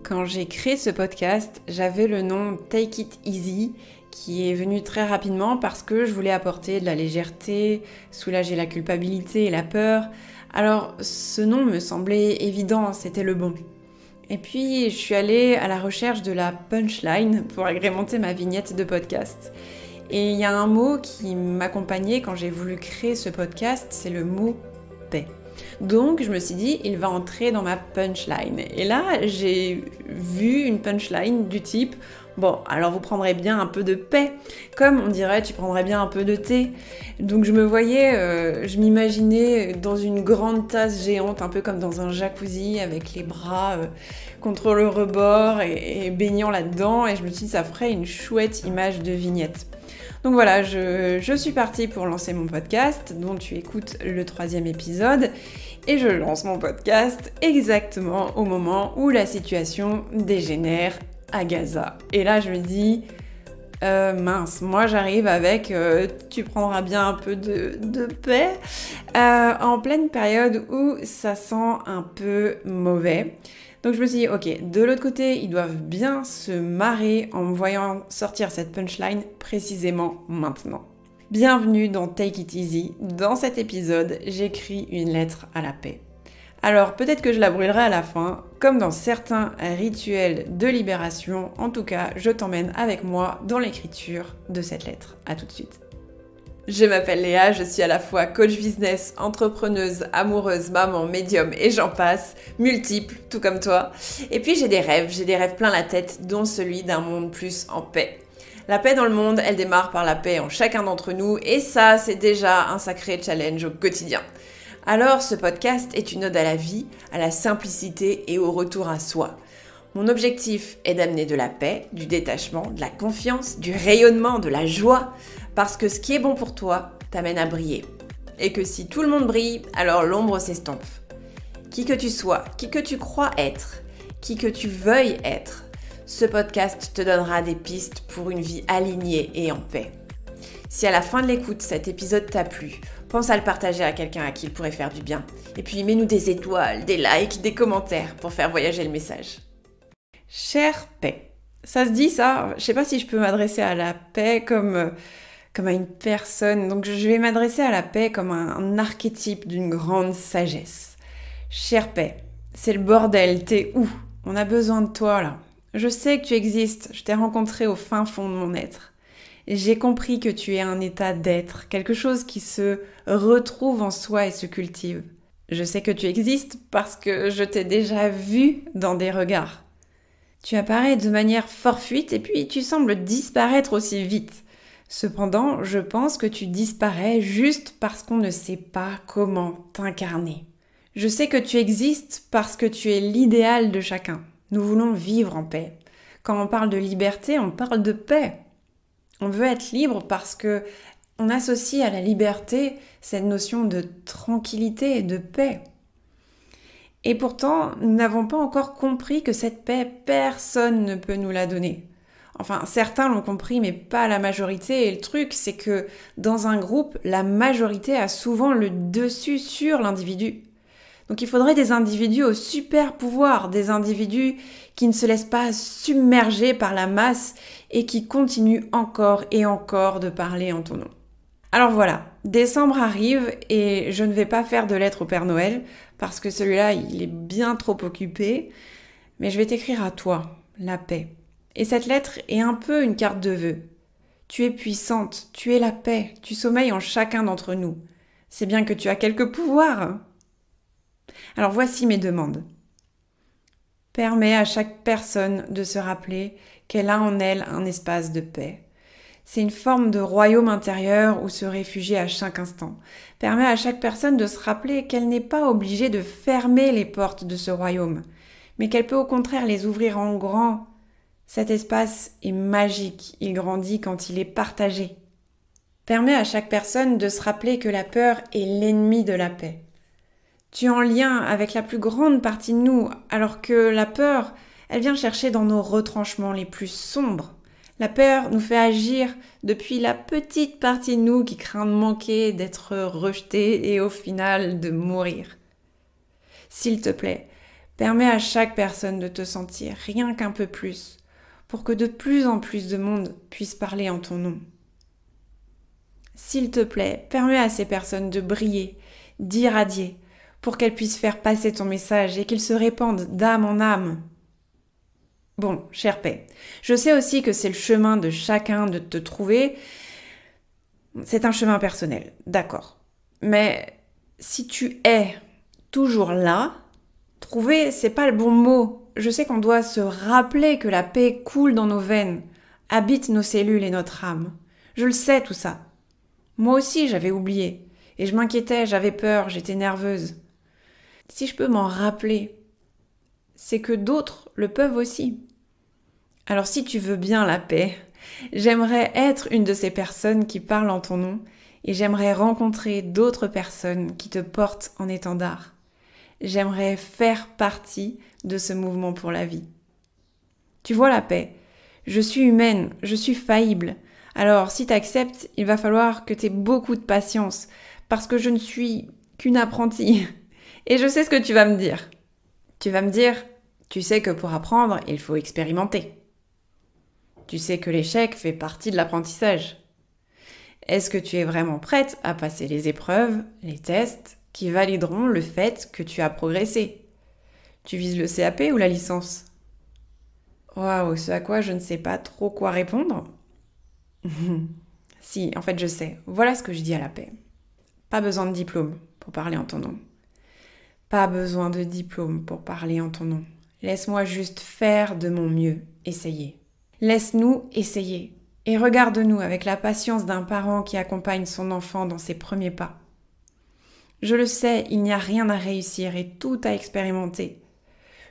Quand j'ai créé ce podcast, j'avais le nom Take It Easy qui est venu très rapidement parce que je voulais apporter de la légèreté, soulager la culpabilité et la peur. Alors ce nom me semblait évident, c'était le bon. Et puis je suis allée à la recherche de la punchline pour agrémenter ma vignette de podcast. Et il y a un mot qui m'accompagnait quand j'ai voulu créer ce podcast, c'est le mot paix. Donc je me suis dit, il va entrer dans ma punchline. Et là, j'ai vu une punchline du type, bon, alors vous prendrez bien un peu de paix, comme on dirait, tu prendrais bien un peu de thé. Donc je me voyais, je m'imaginais dans une grande tasse géante, un peu comme dans un jacuzzi, avec les bras contre le rebord et baignant là-dedans. Et je me suis dit, ça ferait une chouette image de vignette. Donc voilà, je suis partie pour lancer mon podcast, dont tu écoutes le 3e épisode, et je lance mon podcast exactement au moment où la situation dégénère à Gaza. Et là, je me dis, mince, moi j'arrive avec tu prendras bien un peu de paix, en pleine période où ça sent un peu mauvais. Donc je me suis dit, ok, de l'autre côté, ils doivent bien se marrer en me voyant sortir cette punchline précisément maintenant. Bienvenue dans Take It Easy. Dans cet épisode, j'écris une lettre à la paix. Alors peut-être que je la brûlerai à la fin, comme dans certains rituels de libération. En tout cas, je t'emmène avec moi dans l'écriture de cette lettre. À tout de suite. Je m'appelle Léa, je suis à la fois coach business, entrepreneuse, amoureuse, maman, médium et j'en passe, multiples, tout comme toi. Et puis j'ai des rêves plein la tête, dont celui d'un monde plus en paix. La paix dans le monde, elle démarre par la paix en chacun d'entre nous et ça, c'est déjà un sacré challenge au quotidien. Alors ce podcast est une ode à la vie, à la simplicité et au retour à soi. Mon objectif est d'amener de la paix, du détachement, de la confiance, du rayonnement, de la joie, parce que ce qui est bon pour toi t'amène à briller. Et que si tout le monde brille, alors l'ombre s'estompe. Qui que tu sois, qui que tu crois être, qui que tu veuilles être, ce podcast te donnera des pistes pour une vie alignée et en paix. Si à la fin de l'écoute, cet épisode t'a plu, pense à le partager à quelqu'un à qui il pourrait faire du bien. Et puis mets-nous des étoiles, des likes, des commentaires pour faire voyager le message. Chère paix. Ça se dit ça? Je sais pas si je peux m'adresser à la paix comme à une personne. Donc je vais m'adresser à la paix comme un archétype d'une grande sagesse. Chère paix, c'est le bordel, t'es où? On a besoin de toi là. Je sais que tu existes, je t'ai rencontré au fin fond de mon être. Et j'ai compris que tu es un état d'être, quelque chose qui se retrouve en soi et se cultive. Je sais que tu existes parce que je t'ai déjà vu dans des regards. Tu apparais de manière fortuite et puis tu sembles disparaître aussi vite. Cependant, je pense que tu disparais juste parce qu'on ne sait pas comment t'incarner. Je sais que tu existes parce que tu es l'idéal de chacun. Nous voulons vivre en paix. Quand on parle de liberté, on parle de paix. On veut être libre parce que on associe à la liberté cette notion de tranquillité et de paix. Et pourtant, nous n'avons pas encore compris que cette paix, personne ne peut nous la donner. Enfin, certains l'ont compris, mais pas la majorité. Et le truc, c'est que dans un groupe, la majorité a souvent le dessus sur l'individu. Donc il faudrait des individus au super pouvoir, des individus qui ne se laissent pas submerger par la masse et qui continuent encore et encore de parler en ton nom. Alors voilà, décembre arrive et je ne vais pas faire de lettre au Père Noël parce que celui-là, il est bien trop occupé. Mais je vais t'écrire à toi, la paix. Et cette lettre est un peu une carte de vœux. Tu es puissante, tu es la paix, tu sommeilles en chacun d'entre nous. C'est bien que tu as quelques pouvoirs. Alors voici mes demandes. Permets à chaque personne de se rappeler qu'elle a en elle un espace de paix. C'est une forme de royaume intérieur où se réfugier à chaque instant. Permet à chaque personne de se rappeler qu'elle n'est pas obligée de fermer les portes de ce royaume, mais qu'elle peut au contraire les ouvrir en grand. Cet espace est magique, il grandit quand il est partagé. Permet à chaque personne de se rappeler que la peur est l'ennemi de la paix. Tu es en lien avec la plus grande partie de nous, alors que la peur, elle vient chercher dans nos retranchements les plus sombres. La peur nous fait agir depuis la petite partie de nous qui craint de manquer, d'être rejeté et au final de mourir. S'il te plaît, Permets à chaque personne de te sentir rien qu'un peu plus, pour que de plus en plus de monde puisse parler en ton nom. S'il te plaît, permets à ces personnes de briller, d'irradier, pour qu'elles puissent faire passer ton message et qu'il se répande d'âme en âme. Bon, chère paix, je sais aussi que c'est le chemin de chacun de te trouver. C'est un chemin personnel, d'accord. Mais si tu es toujours là, trouver, c'est pas le bon mot. Je sais qu'on doit se rappeler que la paix coule dans nos veines, habite nos cellules et notre âme. Je le sais tout ça. Moi aussi, j'avais oublié. Et je m'inquiétais, j'avais peur, j'étais nerveuse. Si je peux m'en rappeler, c'est que d'autres le peuvent aussi. Alors si tu veux bien la paix, j'aimerais être une de ces personnes qui parlent en ton nom et j'aimerais rencontrer d'autres personnes qui te portent en étendard. J'aimerais faire partie de ce mouvement pour la vie. Tu vois la paix, je suis humaine, je suis faillible. Alors si tu acceptes, il va falloir que tu aies beaucoup de patience parce que je ne suis qu'une apprentie. Et je sais ce que tu vas me dire. Tu vas me dire, tu sais que pour apprendre, il faut expérimenter. Tu sais que l'échec fait partie de l'apprentissage. Est-ce que tu es vraiment prête à passer les épreuves, les tests, qui valideront le fait que tu as progressé? Tu vises le CAP ou la licence? Waouh, ce à quoi je ne sais pas trop quoi répondre. Si, en fait je sais. Voilà ce que je dis à la paix. Pas besoin de diplôme pour parler en ton nom. Pas besoin de diplôme pour parler en ton nom. Laisse-moi juste faire de mon mieux, essayer. Laisse-nous essayer et regarde-nous avec la patience d'un parent qui accompagne son enfant dans ses premiers pas. Je le sais, il n'y a rien à réussir et tout à expérimenter.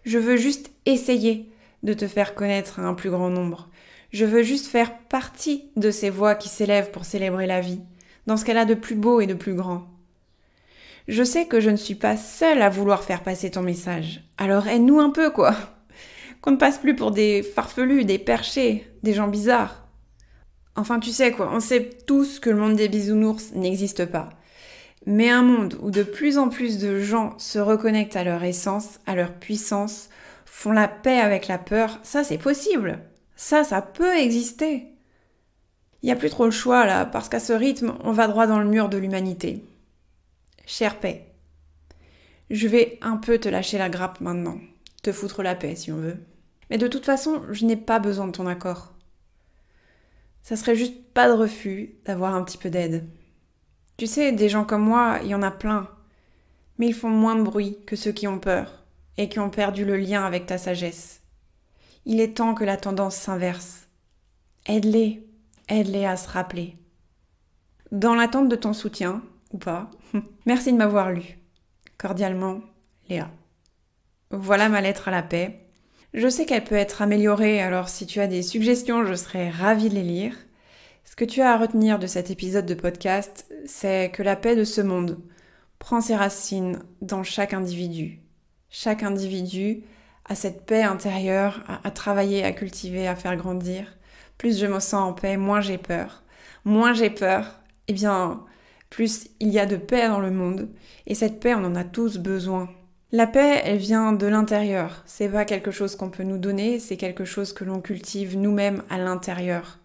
Je veux juste essayer de te faire connaître à un plus grand nombre. Je veux juste faire partie de ces voix qui s'élèvent pour célébrer la vie, dans ce qu'elle a de plus beau et de plus grand. Je sais que je ne suis pas seule à vouloir faire passer ton message. Alors aide-nous un peu, quoi. Qu'on ne passe plus pour des farfelus, des perchés, des gens bizarres. Enfin, tu sais quoi, on sait tous que le monde des bisounours n'existe pas. Mais un monde où de plus en plus de gens se reconnectent à leur essence, à leur puissance, font la paix avec la peur, ça c'est possible. Ça peut exister. Il n'y a plus trop le choix là, parce qu'à ce rythme, on va droit dans le mur de l'humanité. Chère paix, je vais un peu te lâcher la grappe maintenant, te foutre la paix si on veut. Mais de toute façon, je n'ai pas besoin de ton accord. Ça serait juste pas de refus d'avoir un petit peu d'aide. Tu sais, des gens comme moi, il y en a plein, mais ils font moins de bruit que ceux qui ont peur et qui ont perdu le lien avec ta sagesse. Il est temps que la tendance s'inverse. Aide-les à se rappeler. Dans l'attente de ton soutien, ou pas, merci de m'avoir lu. Cordialement, Léa. Voilà ma lettre à la paix. Je sais qu'elle peut être améliorée, alors si tu as des suggestions, je serais ravie de les lire. Ce que tu as à retenir de cet épisode de podcast, c'est que la paix de ce monde prend ses racines dans chaque individu. Chaque individu a cette paix intérieure à travailler, à cultiver, à faire grandir. Plus je me sens en paix, moins j'ai peur. Moins j'ai peur, eh bien, plus il y a de paix dans le monde. Et cette paix, on en a tous besoin. La paix, elle vient de l'intérieur. C'est pas quelque chose qu'on peut nous donner, c'est quelque chose que l'on cultive nous-mêmes à l'intérieur.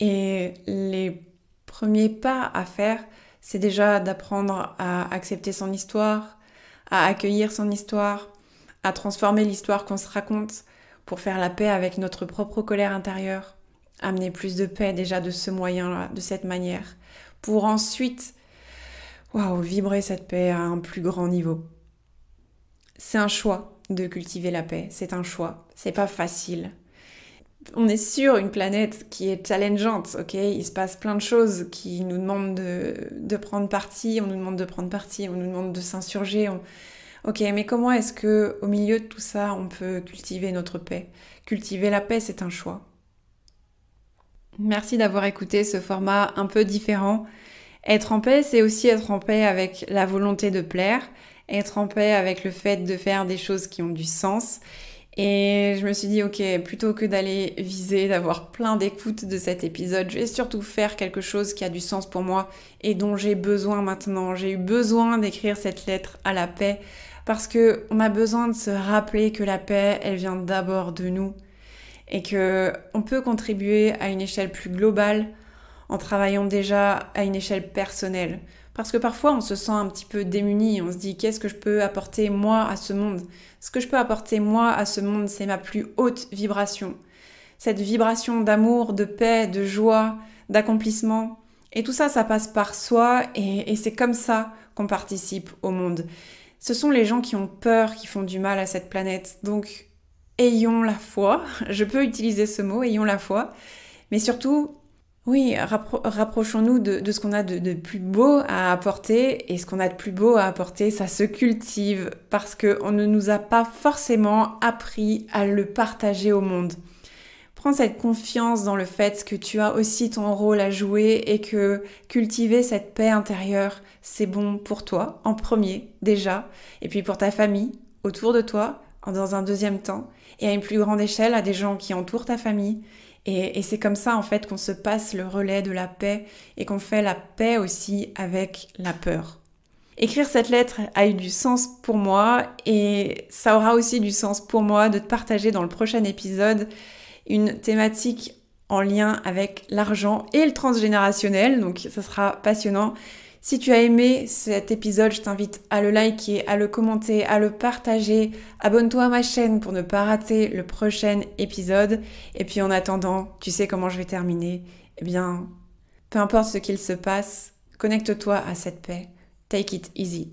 Et les premiers pas à faire, c'est déjà d'apprendre à accepter son histoire, à accueillir son histoire, à transformer l'histoire qu'on se raconte pour faire la paix avec notre propre colère intérieure, amener plus de paix déjà de ce moyen-là, de cette manière, pour ensuite, vibrer cette paix à un plus grand niveau. C'est un choix de cultiver la paix, c'est un choix, c'est pas facile. On est sur une planète qui est challengeante, ok? Il se passe plein de choses qui nous demandent de prendre parti, on nous demande de prendre parti, on nous demande de s'insurger. Ok, mais comment est-ce que au milieu de tout ça, on peut cultiver notre paix? Cultiver la paix, c'est un choix. Merci d'avoir écouté ce format un peu différent. Être en paix, c'est aussi être en paix avec la volonté de plaire, être en paix avec le fait de faire des choses qui ont du sens. Et je me suis dit, ok, plutôt que d'aller viser, d'avoir plein d'écoutes de cet épisode, je vais surtout faire quelque chose qui a du sens pour moi et dont j'ai besoin maintenant. J'ai eu besoin d'écrire cette lettre à la paix parce que on a besoin de se rappeler que la paix, elle vient d'abord de nous et que on peut contribuer à une échelle plus globale en travaillant déjà à une échelle personnelle. Parce que parfois on se sent un petit peu démuni, on se dit qu'est-ce que je peux apporter moi à ce monde? Ce que je peux apporter moi à ce monde, c'est ma plus haute vibration. Cette vibration d'amour, de paix, de joie, d'accomplissement. Et tout ça, ça passe par soi et c'est comme ça qu'on participe au monde. Ce sont les gens qui ont peur, qui font du mal à cette planète. Donc, ayons la foi. Je peux utiliser ce mot, ayons la foi. Mais surtout, oui, rapprochons-nous de ce qu'on a de plus beau à apporter. Et ce qu'on a de plus beau à apporter, ça se cultive parce qu'on ne nous a pas forcément appris à le partager au monde. Prends cette confiance dans le fait que tu as aussi ton rôle à jouer et que cultiver cette paix intérieure, c'est bon pour toi, en premier, déjà, et puis pour ta famille, autour de toi, dans un deuxième temps, et à une plus grande échelle, à des gens qui entourent ta famille. Et c'est comme ça, en fait, qu'on se passe le relais de la paix et qu'on fait la paix aussi avec la peur. Écrire cette lettre a eu du sens pour moi et ça aura aussi du sens pour moi de te partager dans le prochain épisode une thématique en lien avec l'argent et le transgénérationnel, donc ça sera passionnant. Si tu as aimé cet épisode, je t'invite à le liker, à le commenter, à le partager. Abonne-toi à ma chaîne pour ne pas rater le prochain épisode. Et puis en attendant, tu sais comment je vais terminer. Eh bien, peu importe ce qu'il se passe, connecte-toi à cette paix. Take it easy.